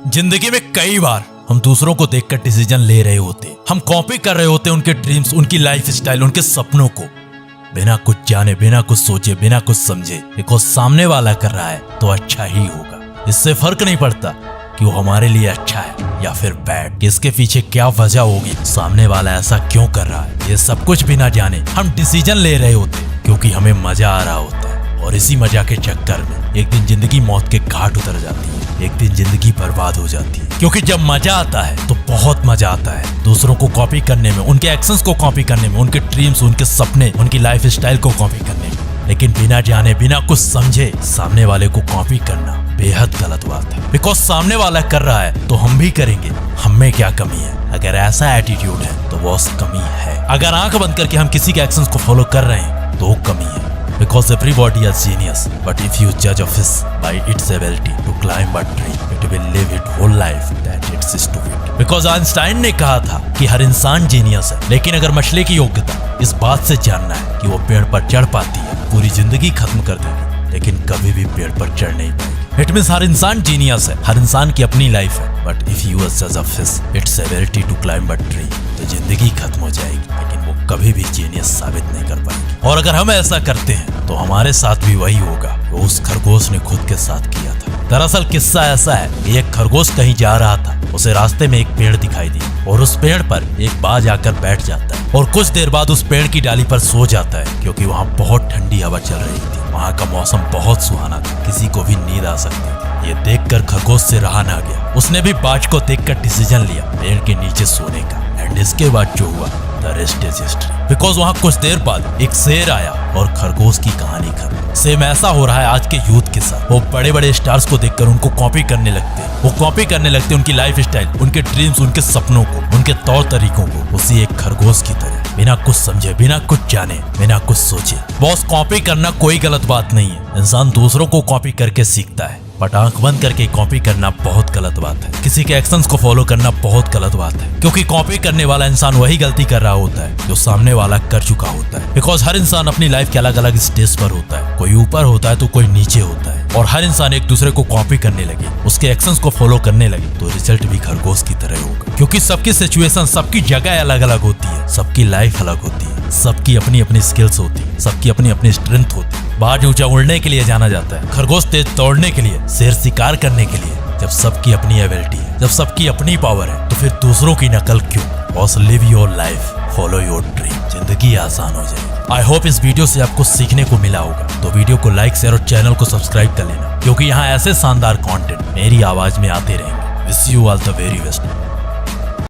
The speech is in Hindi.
जिंदगी में कई बार हम दूसरों को देखकर डिसीजन ले रहे होते, हम कॉपी कर रहे होते उनके ड्रीम्स, उनकी लाइफ स्टाइल, उनके सपनों को, बिना कुछ जाने, बिना कुछ सोचे, बिना कुछ समझे। बिकॉज सामने वाला कर रहा है तो अच्छा ही होगा। इससे फर्क नहीं पड़ता कि वो हमारे लिए अच्छा है या फिर बैड, इसके पीछे क्या वजह होगी, सामने वाला ऐसा क्यों कर रहा है। ये सब कुछ बिना जाने हम डिसीजन ले रहे होते क्योंकि हमें मजा आ रहा होता है। और इसी मजा के चक्कर में एक दिन जिंदगी मौत के घाट उतर जाती है, एक दिन जिंदगी बर्बाद हो जाती है। क्योंकि जब मजा आता है तो बहुत मजा आता है दूसरों को कॉपी करने में, उनके एक्शंस को कॉपी करने में, उनके ड्रीम्स, उनके सपने, उनकी लाइफ स्टाइल को कॉपी करने में। लेकिन बिना जाने, बिना कुछ समझे सामने वाले को कॉपी करना बेहद गलत बात है। बिकॉज सामने वाला कर रहा है तो हम भी करेंगे, हम में क्या कमी है। अगर ऐसा एटीट्यूड है तो वो कमी है। अगर आंख बंद करके हम किसी के एक्शंस को फॉलो कर रहे हैं तो वो कमी है। Because everybody is genius, but if you judge a fish by its ability to climb a tree, it will live its whole life that it's stupid. Because Einstein ने कहा था कि हर इंसान जीनियस है, लेकिन अगर मछली की योग्यता इस बात से जानना है कि वो पेड़ पर चढ़ पाती है, पूरी जिंदगी खत्म कर देगी, लेकिन कभी भी पेड़ पर चढ़ नहीं पाएगी। इट मींस हर इंसान जीनियस है, हर इंसान की अपनी लाइफ है, बट इफ यू जज a fish its ability to climb a tree, तो जिंदगी खत्म हो जाएगी, लेकिन वो कभी भी जीनियस साबित नहीं कर पाएगी। और अगर हम ऐसा करते हैं तो हमारे साथ भी वही होगा जो उस खरगोश ने खुद के साथ किया था। दरअसल किस्सा ऐसा है कि एक खरगोश कहीं जा रहा था, उसे रास्ते में एक पेड़ दिखाई दिया और उस पेड़ पर एक बाज आकर बैठ जाता है और कुछ देर बाद उस पेड़ की डाली पर सो जाता है, क्योंकि वहाँ बहुत ठंडी हवा चल रही थी। वहाँ का मौसम बहुत सुहाना था, किसी को भी नींद आ सकती थी। ये देखकर खरगोश से रहा ना गया, उसने भी बाज को देखकर डिसीजन लिया पेड़ के नीचे सोने का। एंड इसके बाद जो हुआ the rest is history. Because वहाँ कुछ देर बाद एक शेर आया और खरगोश की कहानी खत्म। सेम ऐसा हो रहा है आज के यूथ के साथ। वो बड़े बड़े स्टार्स को देखकर उनको कॉपी करने लगते हैं, वो कॉपी करने लगते हैं उनकी लाइफ स्टाइल, उनके ड्रीम्स, उनके सपनों को, उनके तौर तरीकों को, उसी एक खरगोश की तरह, बिना कुछ समझे, बिना कुछ जाने, बिना कुछ सोचे। बॉस, कॉपी करना कोई गलत बात नहीं है, इंसान दूसरों को कॉपी करके सीखता है, बट आंख बंद करके कॉपी करना बहुत गलत बात है। किसी के एक्शंस को फॉलो करना बहुत गलत बात है, क्योंकि कॉपी करने वाला इंसान वही गलती कर रहा होता है जो सामने वाला कर चुका होता है। बिकॉज हर इंसान अपनी लाइफ के अलग अलग स्टेज पर होता है, कोई ऊपर होता है तो कोई नीचे होता है, और हर इंसान एक दूसरे को कॉपी करने लगे, उसके एक्शंस को फॉलो करने लगे, तो रिजल्ट भी खरगोश की तरह होगा। क्योंकि सबकी सिचुएशन, सबकी जगह अलग अलग होती है, सबकी लाइफ अलग होती है, सबकी अपनी अपनी स्किल्स होती है, सबकी अपनी अपनी स्ट्रेंथ होती है। बाज ऊंचा उड़ने के लिए जाना जाता है, खरगोश तेज दौड़ने के लिए, शेर शिकार करने के लिए। जब सबकी अपनी एबिलिटी है, जब सबकी अपनी पावर है, तो फिर दूसरों की नकल क्यों? Boss, live your life, follow your dream, जिंदगी आसान हो जाएगी। आई होप इस वीडियो से आपको सीखने को मिला होगा, तो वीडियो को लाइक, शेयर और चैनल को सब्सक्राइब कर लेना, क्योंकि यहाँ ऐसे शानदार कंटेंट मेरी आवाज में आते रहेंगे। Wish you all the very best.